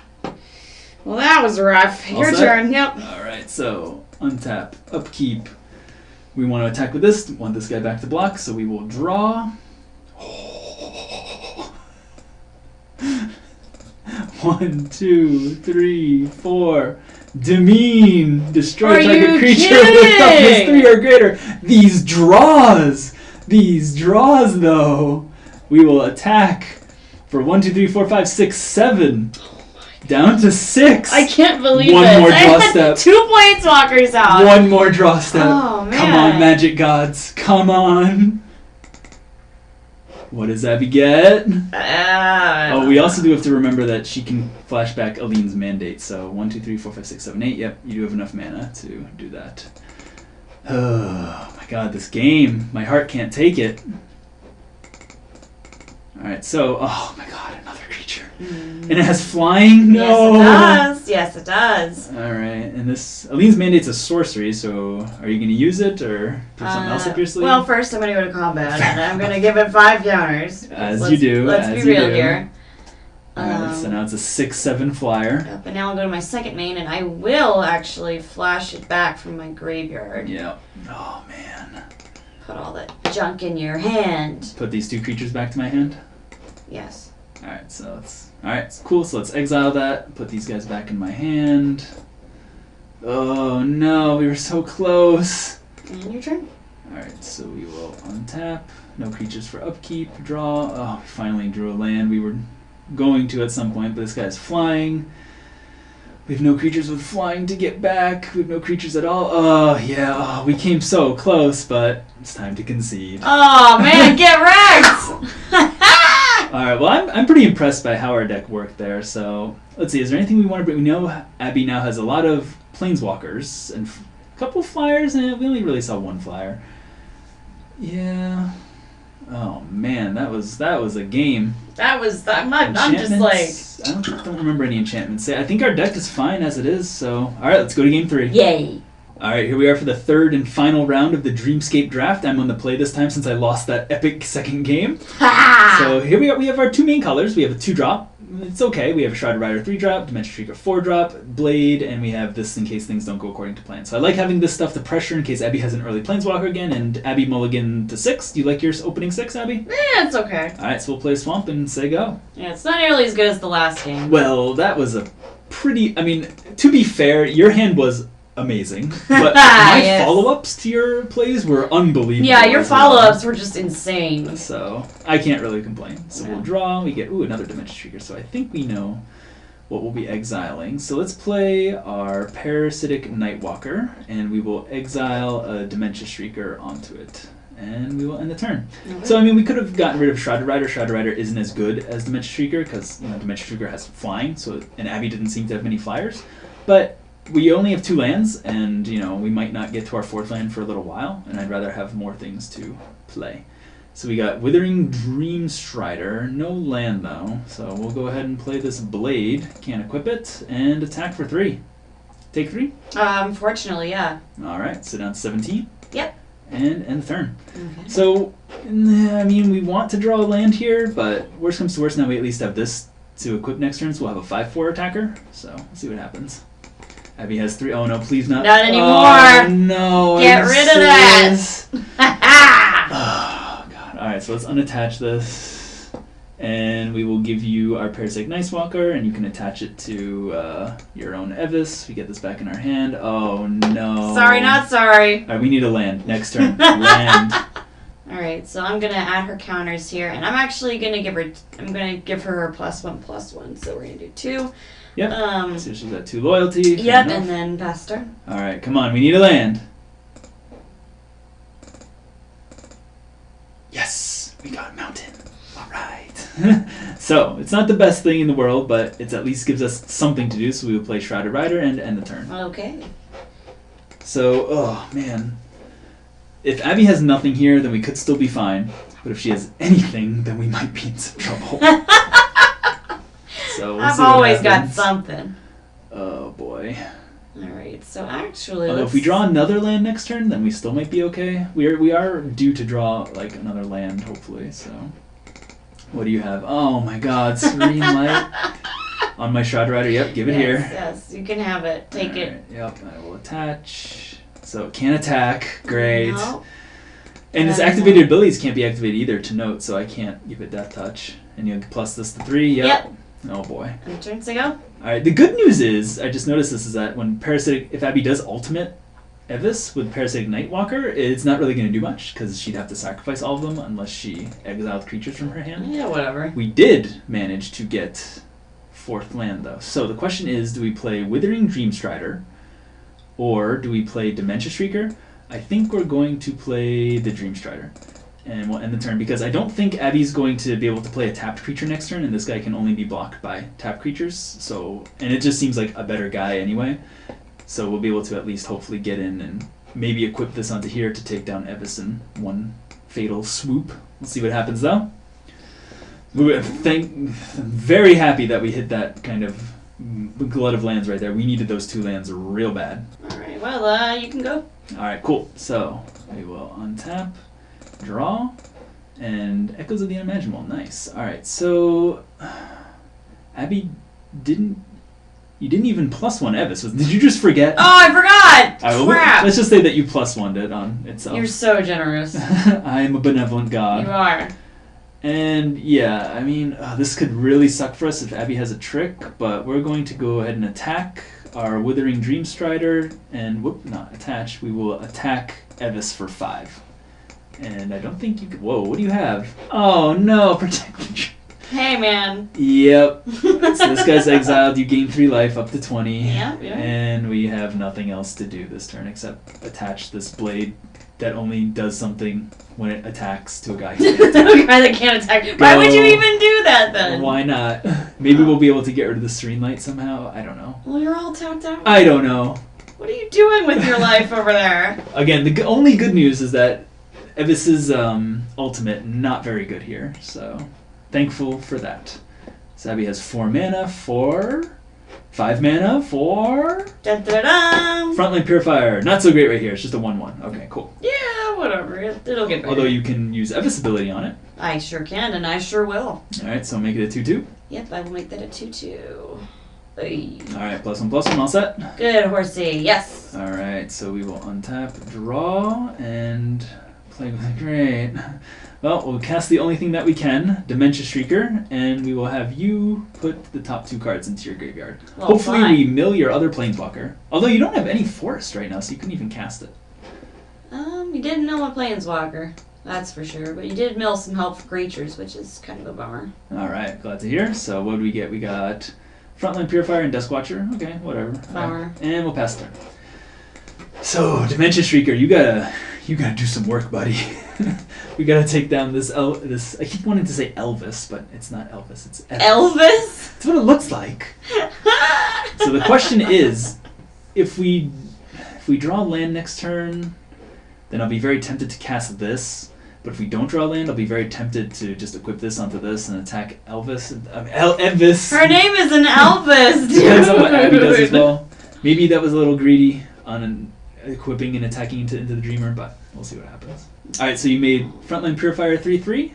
Well, that was rough. All Your set? turn, yep. Alright, so untap, upkeep. We want to attack with this, want this guy back to block, so we will draw. 1, 2, 3, 4. Demean. Destroy target creature with toughness 3 or greater. These draws, though. We will attack for 1, 2, 3, 4, 5, 6, 7. Down to 6. I can't believe One it. more I draw had step. 2 planeswalkers out. One more draw step. Oh, man. Come on, magic gods. Come on. What does Abbey get? We also do have to remember that she can flash back Aline's Mandate. So 1, 2, 3, 4, 5, 6, 7, 8. Yep, you do have enough mana to do that. Oh my god, this game. My heart can't take it. Alright, so, oh my god, another creature. And it has flying? No! Yes, it does. Alright, and this, Aline's Mandate's a sorcery, so are you going to use it, or put something else up your sleeve? Well, first I'm going to go to combat, and I'm going to give it 5 counters. As you do. Let's be real here. Alright, so now it's a 6/7 flyer. Yep, and now I'll go to my second main, and I will actually flash it back from my graveyard. Yeah. Oh, man. Put all that junk in your hand. Put these 2 creatures back to my hand? Yes. Alright, so let's... Alright, cool. So let's exile that. Put these guys back in my hand. Oh, no. We were so close. And your turn. Alright, so we will untap. No creatures for upkeep. Draw. Oh, we finally drew a land. We were going to at some point, but this guy's flying. We have no creatures with flying to get back. We have no creatures at all. Oh, yeah. Oh, we came so close, but it's time to concede. Oh, man, get wrecked! Alright, well, I'm pretty impressed by how our deck worked there, so let's see. Is there anything we want to bring? We know Abbey now has a lot of planeswalkers and a couple flyers, and we only really saw 1 flyer. Yeah. Oh, man, that was a game. I'm just like... I don't remember any enchantments. I think our deck is fine as it is, so... Alright, let's go to game 3. Yay! Alright, here we are for the third and final round of the Dreamscape draft. I'm on the play this time since I lost that epic second game. Ha! So here we are. We have our 2 main colors. We have a 2-drop. It's okay. We have a Shrouded Rider 3-drop, Dimension Streaker 4-drop, Blade, and we have this in case things don't go according to plan. So I like having this stuff to pressure in case Abbey has an early Planeswalker again, and Abbey mulligan to 6. Do you like your opening 6, Abbey? Yeah, it's okay. Alright, so we'll play Swamp and say go. Yeah, it's not nearly as good as the last game. Well, that was a pretty... I mean, to be fair, your hand was amazing, but my Yes. follow-ups to your plays were unbelievable. Yeah, your as well. follow-ups were just insane. So I can't really complain. So Yeah. we'll draw. We get another Dimension Streaker. So I think we know what we'll be exiling. So let's play our Parasitic Nightwalker, and we will exile a Dimension Streaker onto it, and we will end the turn. Okay. So I mean, we could have gotten rid of Shrouded Rider. Shrouded Rider isn't as good as Dimension Streaker because Dimension Streaker has flying. So and Abbey didn't seem to have many flyers, but we only have 2 lands, and we might not get to our 4th land for a little while, and I'd rather have more things to play. So we got Withering Dreamstrider, no land though, so we'll go ahead and play this Blade, can't equip it, and attack for 3. Take 3? Unfortunately, yeah. Alright, so down to 17. Yep. And end the turn. Okay. So, I mean, we want to draw a land here, but worst comes to worst, now we at least have this to equip next turn, so we'll have a 5/4 attacker, so we'll see what happens. Abbey has 3. Oh no, please not. Not anymore. Oh no. Get rid of that. Oh god. Alright, so let's unattach this. And we will give you our Parasitic Nightwalker, and you can attach it to your own Evis. We get this back in our hand. Oh no. Sorry, not sorry. Alright, we need a land. Next turn. Land. Alright, so I'm gonna add her counters here, and I'm actually gonna give her her +1/+1. So we're gonna do 2. Yep. So she's got 2 loyalty. Yep, and then pass turn. Alright, come on, we need a land. Yes, we got a mountain. Alright. So, it's not the best thing in the world, but it at least gives us something to do, so we will play Shrouded Rider and end the turn. Okay. So, oh man. If Abbey has nothing here, then we could still be fine. But if she has anything, then we might be in some trouble. So we'll I've see what always got happens. something. Oh boy. Alright, so actually Although if we draw another land next turn, then we still might be okay. We are due to draw like another land, hopefully, so. What do you have? Oh my god, Serene Light. On my Shroud Rider, yep, give it here. Yes, you can have it. Take it. Alright, yep, I will attach. So it can't attack. Great. No. And its activated abilities can't be activated either, to note, so I can't give it Death Touch. And you plus this to 3, yep. Oh boy. And turn to go. Alright, the good news is, I just noticed this, is that when if Abbey does ultimate Evis with Parasitic Nightwalker, it's not really going to do much, because she'd have to sacrifice all of them unless she exiled creatures from her hand. Yeah, whatever. We did manage to get 4th land, though. So the question is, do we play Withering Dreamstrider, or do we play Dementia Shrieker? I think we're going to play the Dreamstrider. And we'll end the turn, because I don't think Abbey's going to be able to play a tapped creature next turn, and this guy can only be blocked by tapped creatures. So, and it just seems like a better guy anyway. So we'll be able to at least hopefully get in and maybe equip this onto here to take down Evis in one fatal swoop. We'll see what happens though. I'm very happy that we hit that kind of glut of lands right there. We needed those 2 lands real bad. Alright, well, you can go. Alright, cool. So, we will untap, draw, and Echoes of the Unimaginable. Nice. Alright, so Abby didn't. You didn't even +1 Evis. Did you just forget? Oh, I forgot! Well, Crap! let's just say that you +1'd it on itself. You're so generous. I am a benevolent god. You are. And yeah, I mean, this could really suck for us if Abby has a trick, but we're going to go ahead and attack our Withering Dreamstrider, and not attach. We will attack Evis for 5. And I don't think you could. Whoa, what do you have? Oh no, protect. Hey, man. Yep. So this guy's exiled. You gain 3 life up to 20. Yeah. And we have nothing else to do this turn except attach this blade that only does something when it attacks to a guy who can't attack. A guy that can't attack. Why would you even do that then? Why not? Maybe we'll be able to get rid of the Serene Light somehow. I don't know. Well, you're all tapped out. I don't know. What are you doing with your life over there? Again, the only good news is that Evis's ultimate not very good here, so thankful for that. Abby has 4 mana for 5 mana for Dun-dun-dun! Frontline Purifier. Not so great right here. It's just a 1/1. Okay, cool. Yeah, whatever. It'll get better. Although you can use Evis ability on it. I sure can, and I sure will. All right, so make it a 2/2. Yep, I will make that a 2/2. Hey. All right, +1/+1, all set. Good, horsey. Yes. All right, so we will untap, draw, and play with it. Great. Well, we'll cast the only thing that we can, Dementia Shrieker, and we will have you put the top 2 cards into your graveyard. Well, Hopefully fine. we mill your other Planeswalker. Although you don't have any forest right now, so you couldn't even cast it. You didn't mill a Planeswalker. That's for sure. But you did mill some helpful creatures, which is kind of a bummer. All right, glad to hear. So what did we get? We got Frontline Purifier and Duskwatcher. Okay, whatever. Bummer. Right. And we'll pass turn. So, Dementia Shrieker, you gotta do some work, buddy. We gotta take down this. I keep wanting to say Elvis, but it's not Elvis. It's Elvis. Elvis? That's what it looks like. So the question is, if we draw land next turn, then I'll be very tempted to cast this. But if we don't draw land, I'll be very tempted to just equip this onto this and attack Elvis. Elvis. Her name is an Elvis, dude. Depends on what Abby does as well. Maybe that was a little greedy on equipping and attacking into the Dreamer, but we'll see what happens. All right, so you made Frontline Purifier 3/3.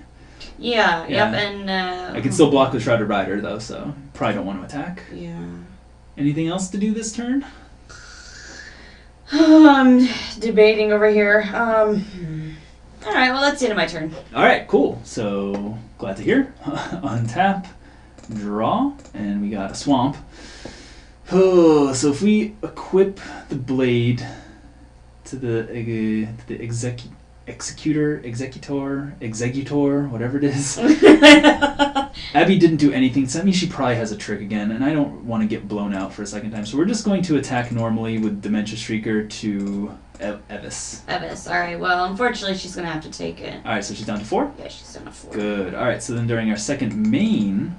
Yeah. Yeah. Yep, and I can still block with Shrouded Rider though, so probably don't want to attack. Yeah. Anything else to do this turn? I'm debating over here. All right, well, that's the end of my turn. All right, cool. So glad to hear. Untap, draw, and we got a swamp. Oh, so if we equip the blade to the executor, whatever it is. Abby didn't do anything, so that means she probably has a trick again, and I don't want to get blown out for a second time. So we're just going to attack normally with Dementia Shrieker to Evis. Evis, alright, well, unfortunately, she's going to have to take it. Alright, so she's down to 4? Yeah, she's down to 4. Good. Alright, so then during our second main,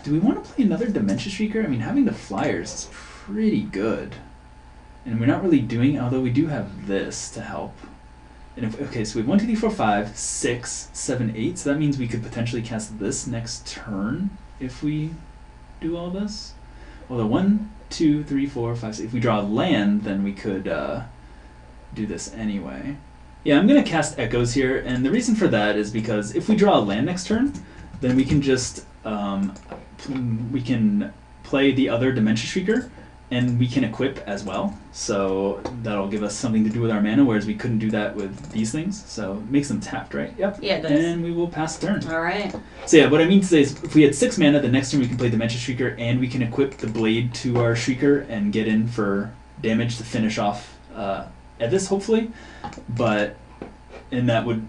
do we want to play another Dementia Shrieker? I mean, having the flyers is pretty good. And we're not really doing, although we do have this to help. And okay, so we have 1, 2, 3, 4, 5, 6, 7, 8. So that means we could potentially cast this next turn if we do all this. Although 1, 2, 3, 4, 5, 6. If we draw land, then we could do this anyway. Yeah, I'm going to cast Echoes here. And the reason for that is because if we draw a land next turn, then we can just we can play the other Dementia Shrieker. And we can equip as well, so that'll give us something to do with our mana, whereas we couldn't do that with these things. So it makes them tapped, right? Yep. Yeah, it does. And we will pass the turn. All right. So yeah, what I mean to say is, if we had 6 mana, the next turn we can play Dementia Shrieker, and we can equip the blade to our Shrieker and get in for damage to finish off Evis, hopefully. And that would...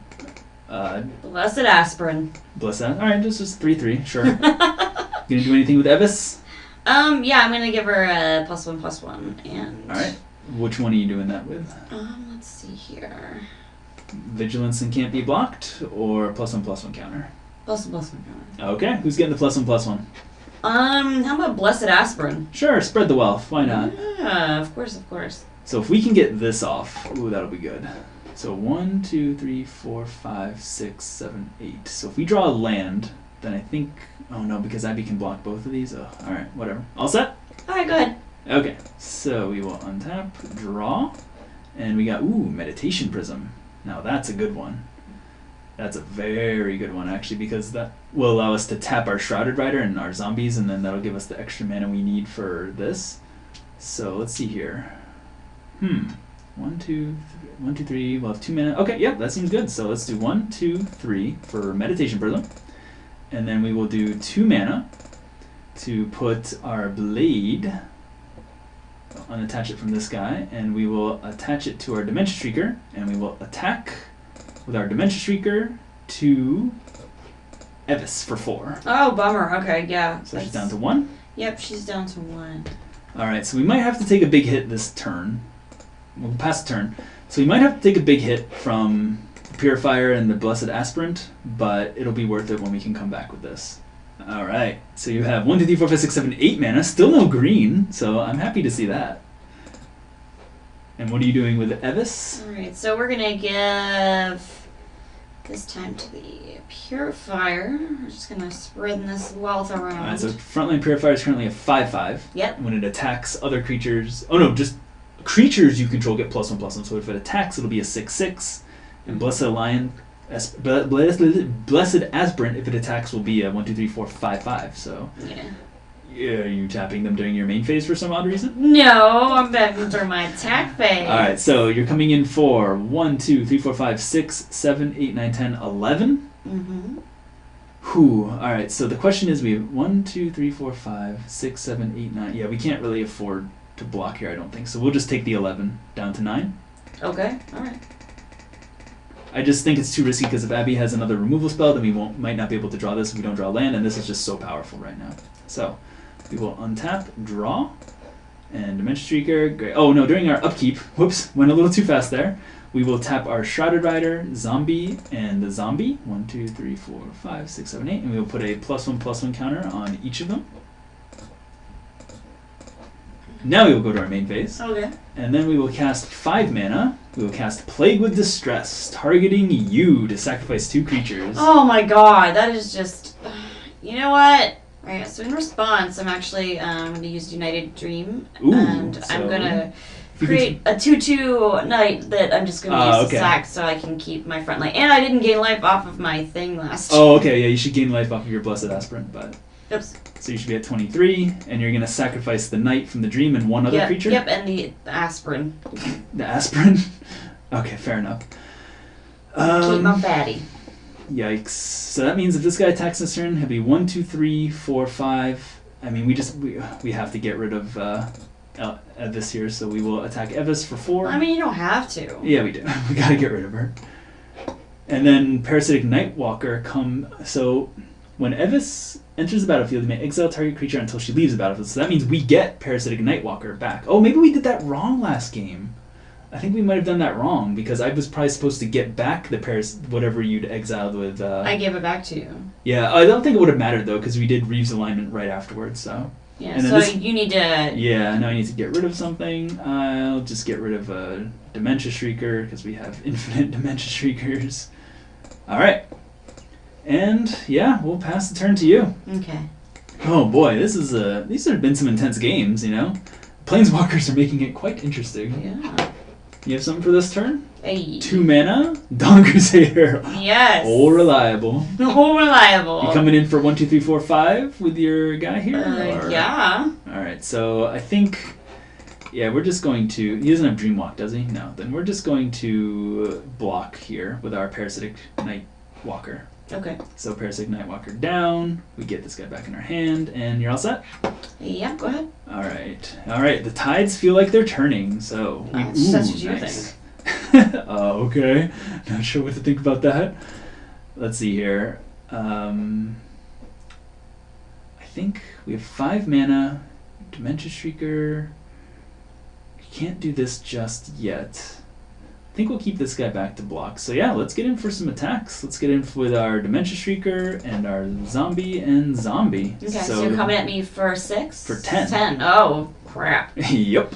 Blessed aspirin. Bless that. All right, just 3/3, sure. Gonna do anything with Evis? Yeah, I'm gonna give her a +1/+1, and... Alright. Which one are you doing that with? Let's see here. Vigilance and can't be blocked, or +1/+1 counter? +1/+1 counter. Okay, who's getting the +1/+1? How about Blessed Aspirin? Sure, spread the wealth, why not? Yeah, of course. So if we can get this off, ooh, that'll be good. So 1, 2, 3, 4, 5, 6, 7, 8. So if we draw a land, then I think... Oh no, because Abby can block both of these? Oh, alright, whatever. All set? Alright, good. Okay, so we will untap, draw, and we got, Meditation Prism. Now that's a good one. That's a very good one, actually, because that will allow us to tap our Shrouded Rider and our zombies, and then that'll give us the extra mana we need for this. So let's see here. 1, 2, 3. We'll have 2 mana. Okay, yep, that seems good. So let's do 1, 2, 3 for Meditation Prism. And then we will do 2 mana to put our blade, unattach it from this guy, and we will attach it to our Dementia Shrieker, and we will attack with our Dementia Shrieker to Evis for 4. Oh, bummer. Okay, yeah. So she's down to 1? Yep, she's down to 1. Alright, so we might have to take a big hit this turn. We'll pass the turn. So we might have to take a big hit from the Purifier and the Blessed Aspirant, but it'll be worth it when we can come back with this. Alright, so you have 1, 2, 3, 4, 5, 6, 7, 8 mana. Still no green, so I'm happy to see that. And what are you doing with Evis? Alright, so we're going to give this time to the Purifier. We're just going to spread this wealth around. Alright, so Frontline Purifier is currently a 5/5. Yep. When it attacks other creatures... Oh no, just creatures you control get +1/+1. So if it attacks, it'll be a 6/6. And Blessed Aspirant, if it attacks, will be a 1, 2, 3, 4, 5/5. So... Yeah. Are you tapping them during your main phase for some odd reason? No, I'm backing through my attack phase. Alright, so you're coming in for 1, 2, 3, 4, 5, 6, 7, 8, 9, 10, 11. Mm-hmm. Whew. Alright, so the question is we have 1, 2, 3, 4, 5, 6, 7, 8, 9. Yeah, we can't really afford to block here, I don't think. So we'll just take the 11 down to 9. Okay, alright. I just think it's too risky because if Abbey has another removal spell, then we might not be able to draw this if we don't draw land, and this is just so powerful right now. So we will untap, draw, and Dementia Shrieker. Great. Oh no, during our upkeep, whoops, went a little too fast there. We will tap our Shrouded Rider, Zombie, and the Zombie. 1, 2, 3, 4, 5, 6, 7, 8. And we will put a +1/+1 counter on each of them. Now we will go to our main phase. Okay. And then we will cast 5 mana. We will cast Plague with Distress, targeting you to sacrifice 2 creatures. Oh my god, that is just... You know what? Alright, so in response, I'm actually going to use United Dream. Ooh, and so I'm going to create a 2/2 knight that I'm just going to use to sack so I can keep my front line. And I didn't gain life off of my thing last Oh, okay, yeah, you should gain life off of your Blessed Aspirant, but... Oops. So you should be at 23, and you're going to sacrifice the knight from the dream and one other creature? Yep, and the aspirin. The aspirin? Okay, fair enough. Keep my fatty. Yikes. So that means if this guy attacks this turn, he'll be 1, 2, 3, 4, 5. I mean, we have to get rid of this here, so we will attack Evis for 4. I mean, you don't have to. Yeah, we do. We gotta get rid of her. And then Parasitic Nightwalker so when Evis enters the battlefield, you may exile target creature until she leaves the battlefield. So that means we get Parasitic Nightwalker back. Oh, maybe we did that wrong last game. I think we might have done that wrong because I was probably supposed to get back the whatever you'd exiled with. I gave it back to you. Yeah, I don't think it would have mattered though because we did Reeves alignment right afterwards. So. Yeah. So you need to. Yeah. Now I need to get rid of something. I'll just get rid of a Dementia Shrieker because we have infinite Dementia Shriekers. All right. And yeah, we'll pass the turn to you. Okay. Oh boy, these have been some intense games, you know. Planeswalkers are making it quite interesting. Yeah. You have something for this turn? Hey. 2 mana, Dawn Crusader. Yes. All reliable. All reliable. You coming in for 1, 2, 3, 4, 5 with your guy here? Yeah. All right. So I think, yeah, we're just going to. He doesn't have Dreamwalk, does he? No. Then we're just going to block here with our Parasitic Nightwalker. Okay. So Parasitic Nightwalker down. We get this guy back in our hand, and you're all set. Yeah, go ahead. All right. The tides feel like they're turning. So that's what you think. Okay. Not sure what to think about that. Let's see here. I think we have 5 mana. Dementia Shrieker. Can't do this just yet. I think we'll keep this guy back to block. So yeah, let's get in for some attacks. Let's get in with our Dementia Shrieker and our Zombie and Zombie. Okay, so you're coming at me for 6? For 10. 10. Oh, crap. Yep.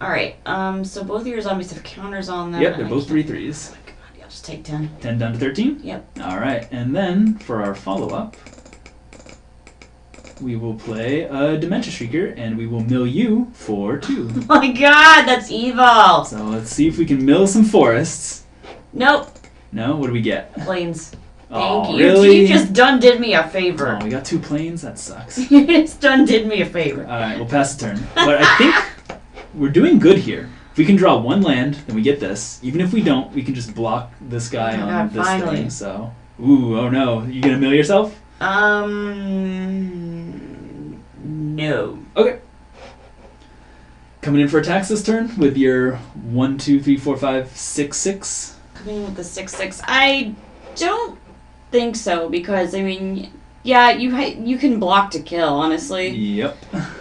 Alright, so both of your zombies have counters on them. Yep, they're both 3/3s. Oh my god, yeah, I'll just take 10. 10 down to 13? Yep. Alright, and then for our follow-up, we will play a Dementia Shrieker, and we will mill you for 2. Oh my god, that's evil! So let's see if we can mill some forests. Nope. No? What do we get? Planes. Oh, Thank you. really? You just did me a favor. Oh, we got 2 planes? That sucks. You just did me a favor. Alright, we'll pass the turn. But I think we're doing good here. If we can draw 1 land, then we get this. Even if we don't, we can just block this guy Oh my on God, this finally. thing. So, ooh, oh no. You gonna mill yourself? No. Okay. Coming in for attacks this turn with your 1, 2, 3, 4, 5, 6, 6. Coming in with the 6/6. I don't think so because I mean, yeah, you can block to kill. Honestly, Yep.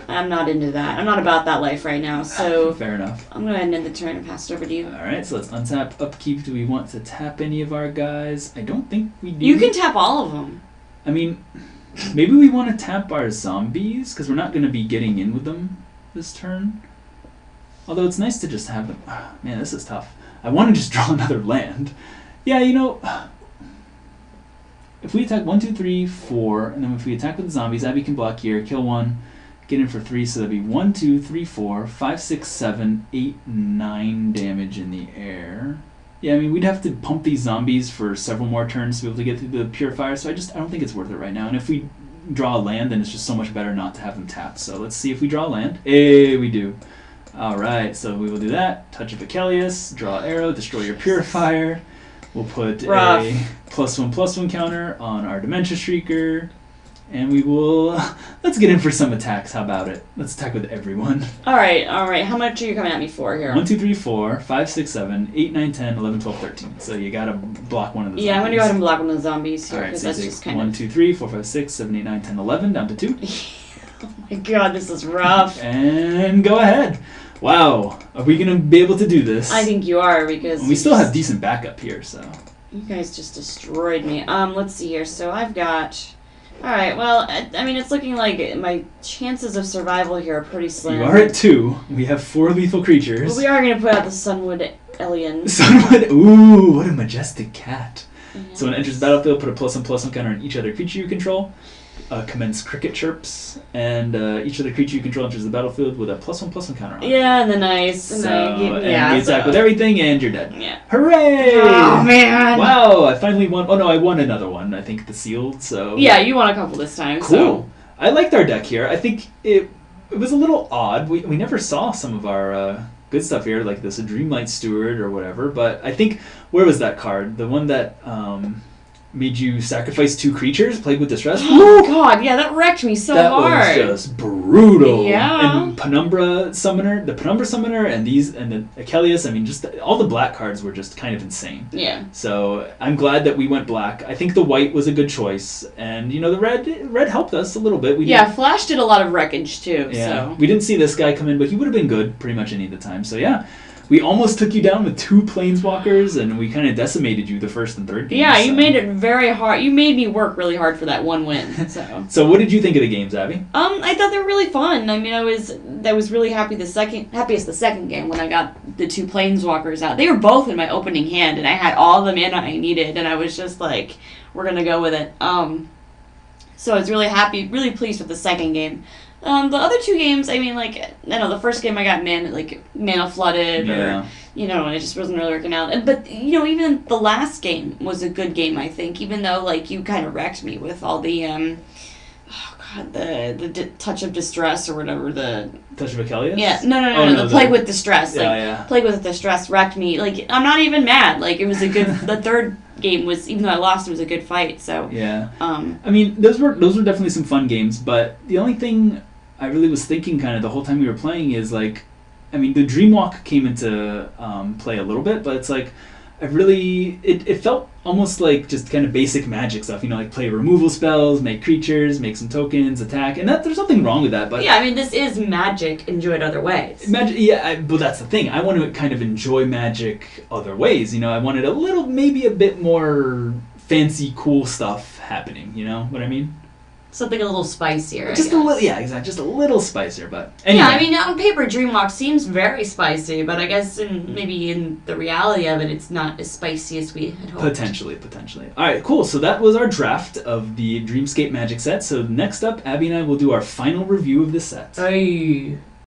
I'm not into that. I'm not about that life right now. So Fair enough. I'm gonna end the turn and pass it over to you. Alright, so let's untap upkeep. Do we want to tap any of our guys? I don't think we do. You can tap all of them. I mean, maybe we want to tap our zombies because we're not going to be getting in with them this turn. Although it's nice to just have them. Man, this is tough. I want to just draw another land. Yeah, you know, if we attack 1, 2, 3, 4, and then if we attack with the zombies, Abbey can block here, kill 1, get in for 3, so that'd be 1, 2, 3, 4, 5, 6, 7, 8, 9 damage in the air. Yeah, I mean, we'd have to pump these zombies for several more turns to be able to get through the purifier, so I don't think it's worth it right now. And if we draw a land, then it's just so much better not to have them tapped. So let's see if we draw a land. Hey, we do. Alright, so we will do that. Touch of Achilles, draw arrow, destroy your purifier. We'll put Rough. a +1/+1 counter on our Dementia Shrieker. And we will... Let's get in for some attacks. How about it? Let's attack with everyone. All right. How much are you coming at me for here? 1, 2, 3, 4, 5, 6, 7, 8, 9, 10, 11, 12, 13. So you gotta block one of the zombies. Yeah, I'm gonna go ahead and block one of the zombies here Alright, because so that's you just take kind 1, of. 2, 3, 4, 5, 6, 7, 8, 9, 10, 11, down to 2. Oh my God, this is rough. And go ahead. Wow. Are we going to be able to do this? I think you are because We still have decent backup here, so. you guys just destroyed me. Let's see here. So I've got. All right. Well, I mean, it's looking like my chances of survival here are pretty slim. You are at 2. We have 4 lethal creatures. But we are gonna put out the Sunwood Alien. Sunwood. Ooh, what a majestic cat. Yes. So when it enters the battlefield, put a +1/+1 counter on each other creature you control. Commence cricket chirps, and each other creature you control enters the battlefield with a +1/+1 counter on it. Yeah, and the nice. And you attack with everything, and you're dead. Yeah. Hooray! Oh man. Wow, I finally won. Oh no, I won another one. I think the sealed. So Yeah, you won a couple this time. cool. So. I liked our deck here. I think it was a little odd. We never saw some of our good stuff here, like this Dreamlight Steward or whatever. But I think where was that card? The one that made you sacrifice 2 creatures, plagued with distress. Oh God, yeah, that wrecked me so That hard. was just brutal. Yeah. And Penumbra Summoner, the Penumbra Summoner, and the Achilles. I mean, just all the black cards were just kind of insane. Yeah. So I'm glad that we went black. I think the white was a good choice, and you know the red helped us a little bit. Flash did a lot of wreckage too. Yeah. So. We didn't see this guy come in, but he would have been good pretty much any of the time. So yeah. We almost took you down with 2 planeswalkers, and we kind of decimated you the first and third game. Yeah, you made it very hard. You made me work really hard for that one win. So. So what did you think of the games, Abby? I thought they were really fun. I mean, I was really happiest the second game when I got the 2 planeswalkers out. They were both in my opening hand, and I had all the mana I needed, and I was just like, we're gonna go with it. So I was really happy, really pleased with the second game. The other 2 games, I mean, like, I know the first game I got mana flooded, or, and it just wasn't really working out. But, even the last game was a good game, I think, even though, like, you kind of wrecked me with all the, the touch of distress or whatever, the... Touch of Achilles? Yeah, no, the Plague with Distress. Plague with Distress wrecked me. Like, I'm not even mad. Like, it was a good... the third game was, even though I lost, it was a good fight, so... Yeah. I mean, those were definitely some fun games, but the only thing I really was thinking kind of the whole time we were playing is, like, I mean, the Dreamwalk came into play a little bit, but it's like, it felt almost like just kind of basic magic stuff, like play removal spells, make creatures, make some tokens, attack, and there's nothing wrong with that. But yeah, I mean, this is magic enjoyed other ways. Magic, yeah, but that's the thing. I want to kind of enjoy magic other ways. I wanted maybe a bit more fancy, cool stuff happening. You know what I mean? Something a little spicier. Just a little, yeah, exactly. Just a little spicier, but anyway. Yeah, I mean, on paper, Dreamwalk seems very spicy, but I guess maybe in the reality of it, it's not as spicy as we had hoped. Potentially. All right, cool. So that was our draft of the Dreamscape Magic set. So next up, Abby and I will do our final review of this set. Hey.